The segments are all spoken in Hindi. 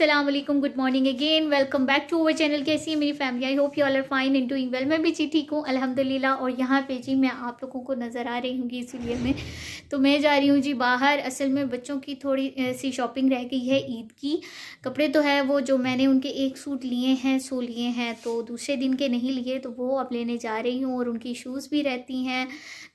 अस्सलाम वालेकुम, good morning again, welcome back to our channel. कैसी है मेरी family? I hope you all are fine and doing well. मैं भी जी ठीक हूँ अल्हम्दुलिल्लाह। और यहाँ पे जी मैं आप लोगों को नज़र आ रही हूँ इसीलिए मैं जा रही हूँ जी बाहर। असल में बच्चों की थोड़ी सी शॉपिंग रह गई है ईद की। कपड़े तो है वो जो मैंने उनके एक सूट लिए हैं, सो लिए हैं, तो दूसरे दिन के नहीं लिए, तो वो अब लेने जा रही हूँ। और उनकी शूज़ भी रहती हैं,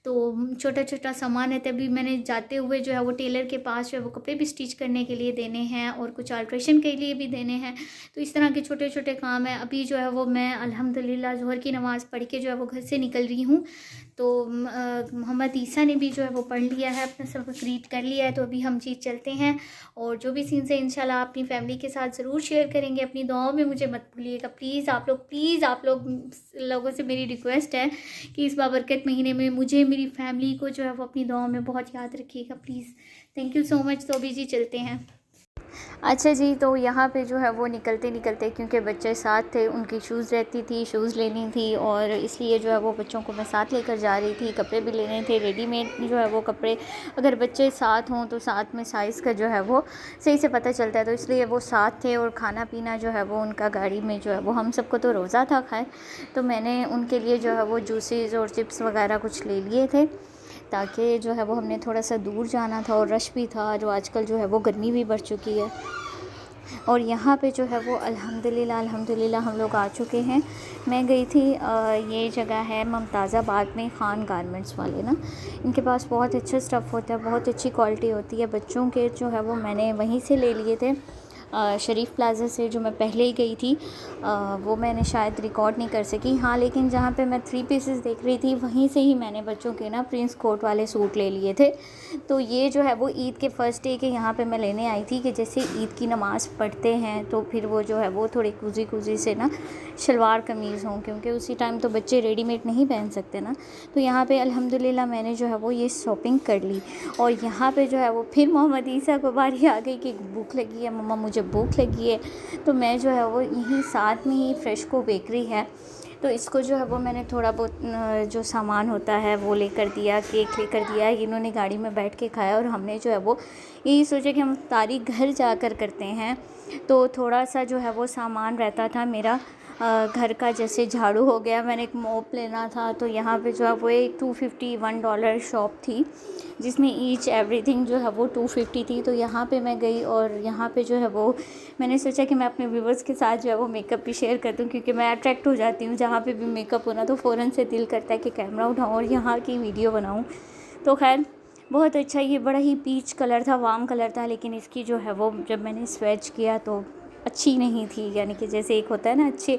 तो छोटा छोटा सामान है। तभी मैंने जाते हुए जो है वो टेलर के पास जो है वो कपड़े भी स्टिच करने के लिए देने हैं और कुछ अल्ट्रेशन के लिए भी देने हैं। तो इस तरह के छोटे छोटे काम है। अभी जो है वो मैं अल्हम्दुलिल्लाह ज़ोहर की नमाज़ पढ़ के जो है वो घर से निकल रही हूँ। तो मोहम्मद ईसा ने भी जो है वो पढ़ लिया है, अपना सबक रीड कर लिया है। तो अभी हम जी चलते हैं और जो भी सीन्स है इंशाल्लाह अपनी फैमिली के साथ ज़रूर शेयर करेंगे। अपनी दुआओं में मुझे मत भूलिएगा प्लीज़ आप लोग लोगों से मेरी रिक्वेस्ट है कि इस बाबरकत महीने में मुझे, मेरी फैमिली को जो है वो अपनी दुआओं में बहुत याद रखिएगा please. Thank you so much. तो अभी जी चलते हैं। अच्छा जी, तो यहाँ पे जो है वो निकलते निकलते, क्योंकि बच्चे साथ थे, उनकी शूज़ रहती थी, शूज़ लेनी थी, और इसलिए जो है वो बच्चों को मैं साथ लेकर जा रही थी। कपड़े भी लेने थे, रेडीमेड जो है वो कपड़े अगर बच्चे साथ हों तो साथ में साइज़ का जो है वो सही से पता चलता है, तो इसलिए वो साथ थे। और खाना पीना जो है वो उनका गाड़ी में जो है वो, हम सबको तो रोज़ा था खैर, तो मैंने उनके लिए जो है वो जूसेस और चिप्स वगैरह कुछ ले लिए थे, ताकि जो है वो हमने थोड़ा सा दूर जाना था और रश भी था, जो आजकल जो है वो गर्मी भी बढ़ चुकी है। और यहाँ पे जो है वो अल्हम्दुलिल्लाह हम लोग आ चुके हैं। मैं गई थी ये जगह है मुमताज़ाबाद में, ख़ान गारमेंट्स वाले ना, इनके पास बहुत अच्छा स्टफ़ होता है, बहुत अच्छी क्वालिटी होती है। बच्चों के जो है वो मैंने वहीं से ले लिए थे, शरीफ प्लाज़ा से, जो मैं पहले ही गई थी। वो मैंने शायद रिकॉर्ड नहीं कर सकी, हाँ, लेकिन जहाँ पे मैं 3 पीसेस देख रही थी वहीं से ही मैंने बच्चों के ना प्रिंस कोट वाले सूट ले लिए थे। तो ये जो है वो ईद के फ़र्स्ट डे के यहाँ पे मैं लेने आई थी, कि जैसे ईद की नमाज़ पढ़ते हैं तो फिर वो जो है वो थोड़ी कुजी कुजी से ना शलवार कमीज़ हों, क्योंकि उसी टाइम तो बच्चे रेडीमेड नहीं पहन सकते ना। तो यहाँ पे अल्हम्दुलिल्लाह मैंने जो है वो ये शॉपिंग कर ली। और यहाँ पे जो है वो फिर मोहम्मद ईसा को बारी आ गई कि भूख लगी है मम्मा, मुझे भूख लगी है। तो मैं जो है वो यहीं साथ में ही फ्रेशको बेकरी है, तो इसको जो है वो मैंने थोड़ा बहुत जो सामान होता है वो लेकर दिया, केक लेकर दिया। इन्होंने गाड़ी में बैठ के खाया, और हमने जो है वो यही सोचा कि हम इफ्तारी घर जाकर करते हैं। तो थोड़ा सा जो है वो सामान रहता था मेरा घर का, जैसे झाड़ू हो गया, मैंने एक मोप लेना था। तो यहाँ पे जो है वो एक $251 शॉप थी, जिसमें ईच एवरीथिंग जो है वो 250 थी। तो यहाँ पे मैं गई, और यहाँ पे जो है वो मैंने सोचा कि मैं अपने व्यूवर्स के साथ जो है वो मेकअप भी शेयर कर दूँ, क्योंकि मैं अट्रैक्ट हो जाती हूँ जहाँ पे भी मेकअप होना, तो फ़ौरन से दिल करता है कि कैमरा उठाऊँ और यहाँ की वीडियो बनाऊँ। तो खैर बहुत अच्छा, ये बड़ा ही पीच कलर था, वार्म कलर था, लेकिन इसकी जो है वो जब मैंने स्वेच किया तो अच्छी नहीं थी, यानी कि जैसे एक होता है ना अच्छे,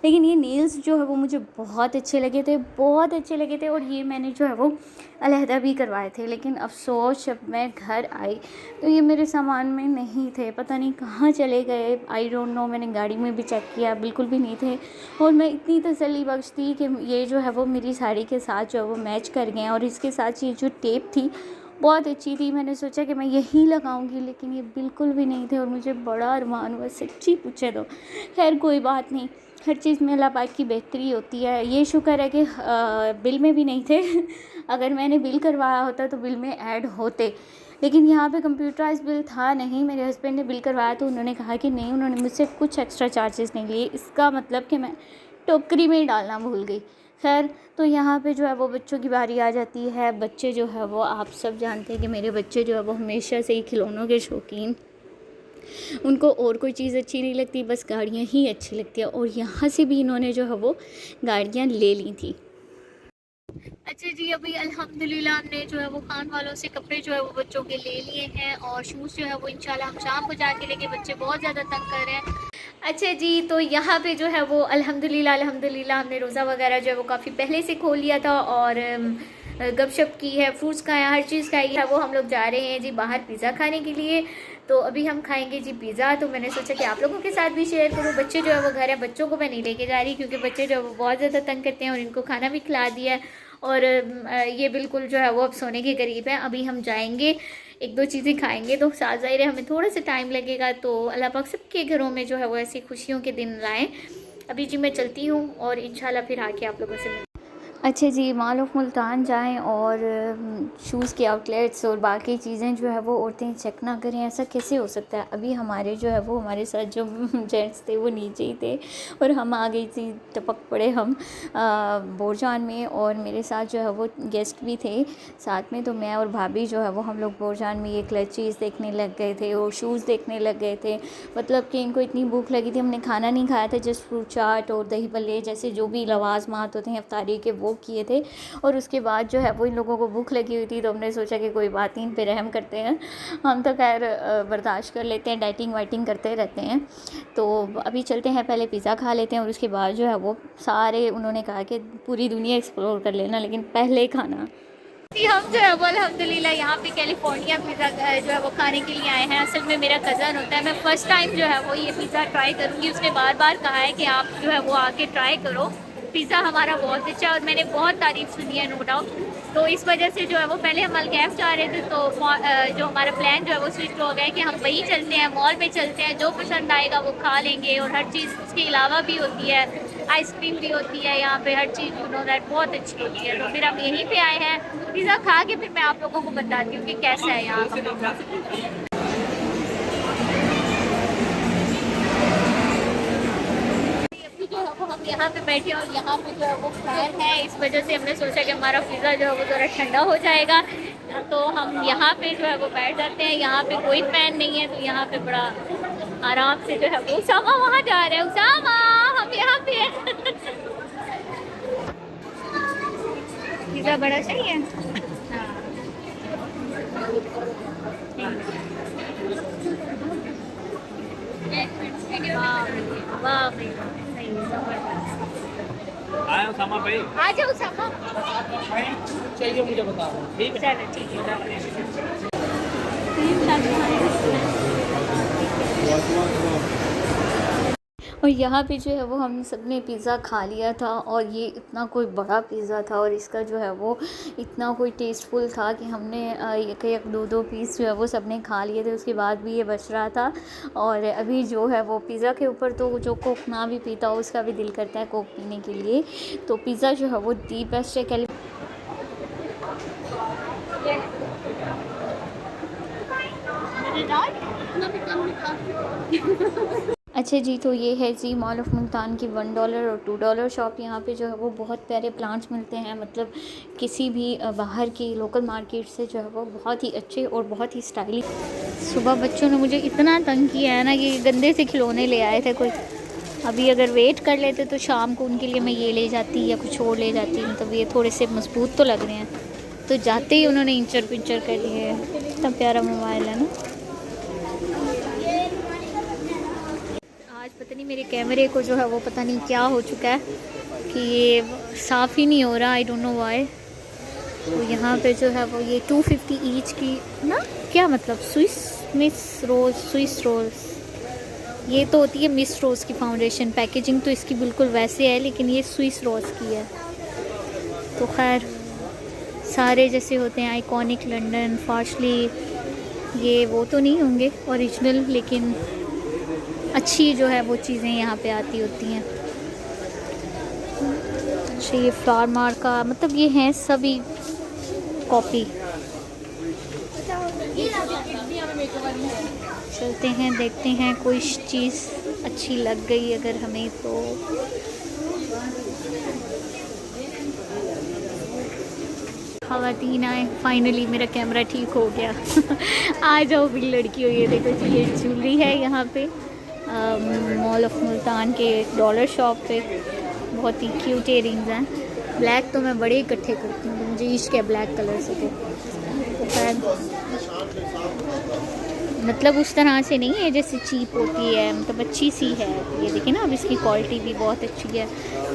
लेकिन ये नेल्स जो है वो मुझे बहुत अच्छे लगे थे, बहुत अच्छे लगे थे। और ये मैंने जो है वो अलहदा भी करवाए थे, लेकिन अफ़सोस जब मैं घर आई तो ये मेरे सामान में नहीं थे, पता नहीं कहाँ चले गए, आई डोंट नो। मैंने गाड़ी में भी चेक किया, बिल्कुल भी नहीं थे। और मैं इतनी तसल्ली बख्श थी कि ये जो है वो मेरी साड़ी के साथ जो है वो मैच कर गए, और इसके साथ ये जो टेप थी बहुत अच्छी थी, मैंने सोचा कि मैं यही लगाऊंगी, लेकिन ये बिल्कुल भी नहीं थे, और मुझे बड़ा अरमान हुआ सच्ची पूछे तो। खैर कोई बात नहीं, हर चीज़ में अल्लाह पाक की बेहतरी होती है। ये शुक्र है कि बिल में भी नहीं थे अगर मैंने बिल करवाया होता तो बिल में ऐड होते, लेकिन यहाँ पे कंप्यूटराइज बिल था नहीं। मेरे हस्बैंड ने बिल करवाया तो उन्होंने कहा कि नहीं, उन्होंने मुझसे कुछ एक्स्ट्रा चार्जेस नहीं लिए, इसका मतलब कि मैं टोकरी में ही डालना भूल गई। खैर, तो यहाँ पे जो है वो बच्चों की बारी आ जाती है। बच्चे जो है वो, आप सब जानते हैं कि मेरे बच्चे जो है वो हमेशा से ही खिलौनों के शौकीन, उनको और कोई चीज़ अच्छी नहीं लगती, बस गाड़ियाँ ही अच्छी लगती है। और यहाँ से भी इन्होंने जो है वो गाड़ियाँ ले ली थी। अच्छा जी, अभी अल्हम्दुलिल्लाह हमने जो है वो खान वालों से कपड़े जो है वो बच्चों के ले लिए हैं, और शूज़ जो है वो इंशाल्लाह हम शाम को जाके लेंगे, बच्चे बहुत ज़्यादा तंग कर रहे हैं। अच्छा जी, तो यहाँ पे जो है वो अल्हम्दुलिल्लाह हमने रोज़ा वगैरह जो है वो काफ़ी पहले से खोल लिया था, और गपशप की है, फ्रूट्स खाए, हर चीज़ खाई है। वो हम लोग जा रहे हैं जी बाहर पिज़्ज़ा खाने के लिए। तो अभी हम खाएंगे जी पिज़्ज़ा। तो मैंने सोचा कि आप लोगों के साथ भी शेयर करूँ। बच्चे जो है वो घर है, बच्चों को मैं नहीं लेके जा रही, क्योंकि बच्चे जो है वो बहुत ज़्यादा तंग करते हैं, और इनको खाना भी खिला दिया है, और ये बिल्कुल जो है वो अब सोने के करीब है। अभी हम जाएंगे, एक दो चीज़ें खाएंगे, तो साथ ज़ाहिर है हमें थोड़ा सा टाइम लगेगा। तो अल्लाह पाक सबके घरों में जो है वो ऐसी खुशियों के दिन लाएँ। अभी जी मैं चलती हूँ, और इंशाल्लाह फिर आके आप लोगों से अच्छा जी, मॉल ऑफ मुल्तान जाएं और शूज़ के आउटलेट्स और बाकी चीज़ें जो है वो औरतें चेक ना करें, ऐसा कैसे हो सकता है। अभी हमारे जो है वो हमारे साथ जो जेंट्स थे वो नीचे ही थे और हम आ गई थी, टपक पड़े हम बोरजान में, और मेरे साथ जो है वो गेस्ट भी थे साथ में। तो मैं और भाभी जो है वो हम लोग बोरजान में ये क्लचीज़ देखने लग गए थे और शूज़ देखने लग गए थे। मतलब कि इनको इतनी भूख लगी थी, हमने खाना नहीं खाया था, जस्ट फ्रूट चाट और दही भल्ले जैसे जो भी लवाजमात होते हैं इफ्तारी के वो किए थे। और उसके बाद जो है वो इन लोगों को भूख लगी हुई थी, तो हमने सोचा कि कोई बात नहीं, इन पे रहम करते हैं। हम तो खैर बर्दाश्त कर लेते हैं, डाइटिंग वाइटिंग करते रहते हैं। तो अभी चलते हैं, पहले पिज़्ज़ा खा लेते हैं और उसके बाद जो है वो सारे, उन्होंने कहा कि पूरी दुनिया एक्सप्लोर कर लेना लेकिन पहले खाना। हम जो है वो अल्हम्दुलिल्लाह यहाँ पे कैलिफोर्निया पिज़्ज़ा जो है वो खाने के लिए आए हैं। असल में मेरा कज़न होता है, मैं फ़र्स्ट टाइम जो है वो ये पिज़्ज़ा ट्राई करूँगी। उसने बार बार कहा है कि आप जो है वो आके ट्राई करो, पिज़्ज़ा हमारा बहुत अच्छा है, और मैंने बहुत तारीफ़ सुनी है, नो डाउट। तो इस वजह से जो है वो पहले हम अलकैफ जा रहे थे, तो जो हमारा प्लान जो है वो स्विच हो गया कि हम वहीं चलते हैं, मॉल में चलते हैं, जो पसंद आएगा वो खा लेंगे। और हर चीज़ उसके अलावा भी होती है, आइसक्रीम भी होती है यहाँ पे, हर चीज़ नो दैट बहुत अच्छी होती है। तो फिर हम यहीं पे आए हैं, पिज़्ज़ा खा के फिर मैं आप लोगों को बताती हूँ कि कैसा है यहाँ का। हम यहाँ पे बैठे और यहाँ पे जो है वो फैन है, इस वजह से हमने सोचा कि हमारा पिज़्ज़ा जो है वो ज़रा ठंडा हो जाएगा, तो हम यहाँ पे जो है वो बैठ जाते हैं। यहाँ पे कोई फैन नहीं है, तो यहाँ पे बड़ा आराम से जो है वो। उसामा वहाँ जा रहे हैं, उसामा हम यहाँ पे हैं। पिज़्ज़ा बड़ा सही है। वाह भाई, सही है, उसामा भाई आ जाओ। उसामा चाहिए मुझे बता, ठीक है चलो ठीक है। और यहाँ पे जो है वो हम सब ने पिज़्ज़ा खा लिया था, और ये इतना कोई बड़ा पिज़्ज़ा था और इसका जो है वो इतना कोई टेस्टफुल था कि हमने एक दो पीस जो है वो सब ने खा लिए थे। उसके बाद भी ये बच रहा था, और अभी जो है वो पिज़्ज़ा के ऊपर तो जो कोक ना भी पीता हो उसका भी दिल करता है कोक पीने के लिए। तो पिज़्ज़ा जो है वो दी बेस्ट है। अच्छा जी, तो ये है जी मॉल ऑफ मुल्तान की $1 और $2 शॉप। यहाँ पे जो है वो बहुत प्यारे प्लांट्स मिलते हैं, मतलब किसी भी बाहर की लोकल मार्केट से जो है वो बहुत ही अच्छे और बहुत ही स्टाइलिश। सुबह बच्चों ने मुझे इतना तंग किया है ना कि गंदे से खिलौने ले आए थे कोई। अभी अगर वेट कर लेते तो शाम को उनके लिए मैं ये ले जाती या कुछ और ले जाती, मतलब ये थोड़े से मजबूत तो लग रहे हैं। तो जाते ही उन्होंने इंचर पिंचर कर दिए। इतना प्यारा मोबाइल है ना। आज पता नहीं मेरे कैमरे को जो है वो पता नहीं क्या हो चुका है कि ये साफ़ ही नहीं हो रहा, आई डोंट नो व्हाई। तो यहाँ पे जो है वो ये 250 ईच की ना, क्या मतलब स्विस रोज़ ये तो होती है मिस रोज़ की फाउंडेशन। पैकेजिंग तो इसकी बिल्कुल वैसे है, लेकिन ये स्विस रोज़ की है। तो खैर सारे जैसे होते हैं आइकॉनिक, लंदन, फार्शली, ये वो तो नहीं होंगे ओरिजिनल, लेकिन अच्छी जो है वो चीज़ें यहाँ पे आती होती हैं। अच्छा ये फ्लावर मार्क का, मतलब ये हैं सभी कॉपी। चलते हैं, देखते हैं कोई चीज़ अच्छी लग गई अगर हमें तो। ख़वातीन आए, फाइनली मेरा कैमरा ठीक हो गया। आ जाओ भी लड़की हो। ये देखो जी, ये ज्वेलरी है यहाँ पे मॉल ऑफ मुल्तान के $1 शॉप पे। बहुत ही क्यूट इयरिंग्स हैं। ब्लैक तो मैं बड़े इकट्ठे करती हूँ, मुझे इश्क है ब्लैक कलर से। तो खैर मतलब उस तरह से नहीं है जैसे चीप होती है, मतलब अच्छी सी है। ये देखिए ना, अब इसकी क्वालिटी भी बहुत अच्छी है।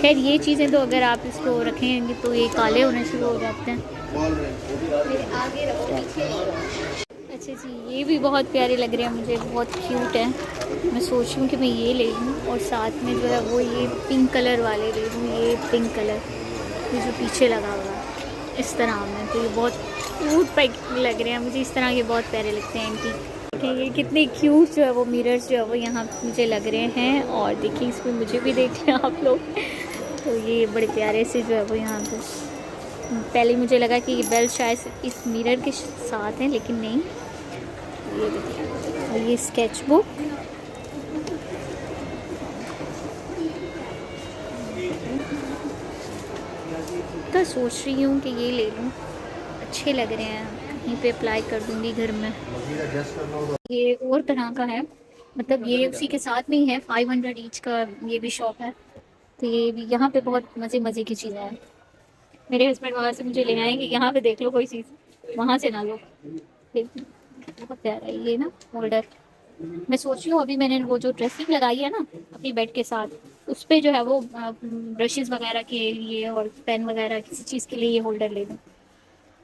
खैर ये चीज़ें तो अगर आप इसको रखेंगे तो ये काले होने शुरू हो जाते हैं। आगे अच्छा जी, ये भी बहुत प्यारे लग रहे हैं मुझे, बहुत क्यूट है। मैं सोच रही हूँ कि मैं ये ले लूँ, और साथ में जो है वो ये पिंक कलर वाले ले लूँ। ये पिंक कलर, ये जो पीछे लगा हुआ है इस तरह में, तो ये बहुत क्यूट पैक लग रहे हैं मुझे। इस तरह के बहुत प्यारे लगते हैं एंटीक। ये कितने क्यूट जो है वो मिरर्स जो है वो यहाँ मुझे लग रहे हैं। और देखिए इसमें मुझे भी देख लें आप लोग, तो ये बड़े प्यारे से जो है वो यहाँ पे, पहले मुझे लगा कि ये बेल्ट शायद इस मिरर के साथ है, लेकिन नहीं। ये देखिए, और ये स्केच बुक, तो सोच रही हूँ कि ये ले लूँ, अच्छे लग रहे हैं, कहीं पे अप्लाई कर दूँगी घर में। ये और तरह का है, मतलब ये उसी के साथ में ही है, 500 ईच का ये भी शॉप है। तो ये भी यहाँ पे बहुत मज़े मज़े की चीज़ें हैं। मेरे हस्बैंड वहाँ से मुझे ले आएंगे, यहाँ पे देख लो कोई चीज़, वहाँ से ना लो। बहुत प्यारा है ये ना होल्डर। मैं सोच रही हूँ अभी मैंने वो जो ड्रेसिंग लगाई है ना अपनी बेड के साथ, उस पर जो है वो ब्रशेज़ वगैरह के लिए और पेन वगैरह किसी चीज़ के लिए ये होल्डर ले लूँ।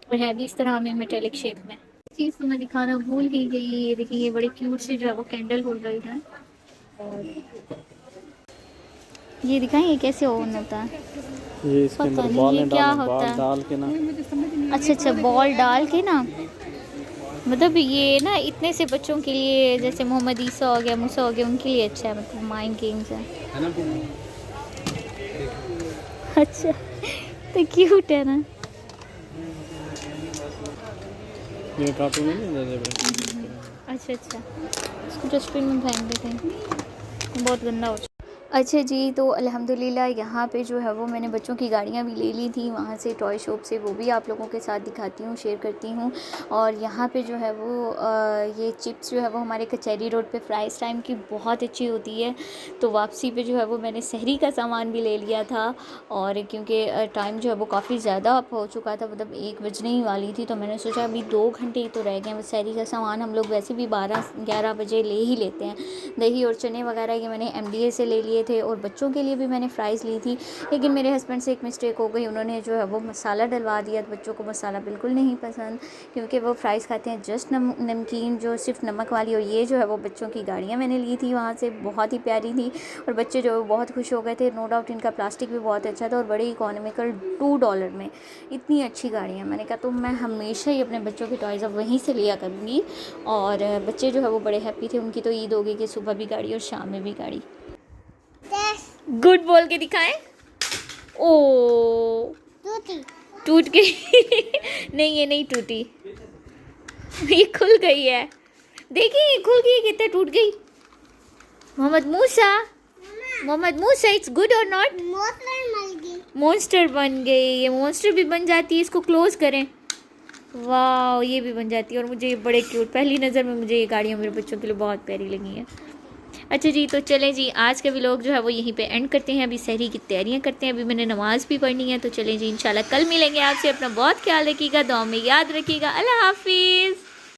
और है भी इस तरह में मेटेलिक शेप में। चीज़ तो मैं दिखाना भूल ही गई। ये देखिए, ये बड़े क्यूट से जो है वो कैंडल होल्डर है। और ये दिखाएं ये कैसे ओवन होता है, ये इसके पता अंदर नहीं बॉल ये क्या होता बॉल है। डाल के ना, अच्छा, बॉल डाल के ना, मतलब ये ना इतने से बच्चों के लिए, जैसे मोहम्मद ईसा हो गया, मूसा हो गया, उनके लिए अच्छा है, मतलब माइंड गेम्स है ना। अच्छा, तो क्यूट है ना। ये कार्टून नहीं है। अच्छा, इसको डस्टबिन में फेंक देते हैं, बहुत गंदा हो चुका। अच्छा जी, तो अल्हम्दुलिल्लाह यहाँ पे जो है वो मैंने बच्चों की गाड़ियाँ भी ले ली थी वहाँ से, टॉय शॉप से, वो भी आप लोगों के साथ दिखाती हूँ, शेयर करती हूँ। और यहाँ पे जो है वो ये चिप्स जो है वो हमारे कचहरी रोड पे फ्राइज़ टाइम की बहुत अच्छी होती है। तो वापसी पे जो है वो मैंने सहरी का सामान भी ले लिया था, और क्योंकि टाइम जो है वो काफ़ी ज़्यादा हो चुका था, मतलब 1 बजने ही वाली थी, तो मैंने सोचा अभी 2 घंटे ही तो रह गए, सहरी का सामान हम लोग वैसे भी 12-11 बजे ले ही लेते हैं। दही और चने वगैरह ये मैंने MDA से ले लिए थे, और बच्चों के लिए भी मैंने फ़्राइज़ ली थी। लेकिन मेरे हस्बैंड से एक मिस्टेक हो गई, उन्होंने जो है वो मसाला डलवा दिया। तो बच्चों को मसाला बिल्कुल नहीं पसंद, क्योंकि वो फ़्राइज़ खाते हैं जस्ट नमकीन, जो सिर्फ नमक वाली। और ये जो है वो बच्चों की गाड़ियाँ मैंने ली थी वहाँ से, बहुत ही प्यारी थी, और बच्चे जो बहुत खुश हो गए थे। नो डाउट इनका प्लास्टिक भी बहुत अच्छा था, और बड़े इकोनॉमिकल $2 में इतनी अच्छी गाड़ियाँ। मैंने कहा तो मैं हमेशा ही अपने बच्चों के टॉयज़ अब वहीं से लिया करूँगी। और बच्चे जो है वो बड़े हैप्पी थे, उनकी तो ईद हो गई कि सुबह भी गाड़ी और शाम में भी गाड़ी। गुड बोल के दिखाएं। ओ, टूट गई नहीं, ये नहीं टूटी, ये खुल गई है। देखिए, ये खुल गई, कितने टूट गई। मोहम्मद मूसा, इट्स गुड और नॉट? मॉन्स्टर बन गई। ये मॉन्स्टर भी बन जाती है, इसको क्लोज करें। वाह, ये भी बन जाती है। और मुझे ये बड़े क्यूट, पहली नज़र में मुझे ये गाड़ियाँ मेरे बच्चों के लिए बहुत प्यारी लगी हैं। अच्छा जी, तो चलें जी, आज का व्लॉग जो है वो यहीं पे एंड करते हैं। अभी सहरी की तैयारियां करते हैं, अभी मैंने नमाज़ भी पढ़नी है। तो चलें जी, इंशाल्लाह कल मिलेंगे आपसे। अपना बहुत ख्याल रखिएगा, दुआ में याद रखिएगा। अल्लाह हाफिज़।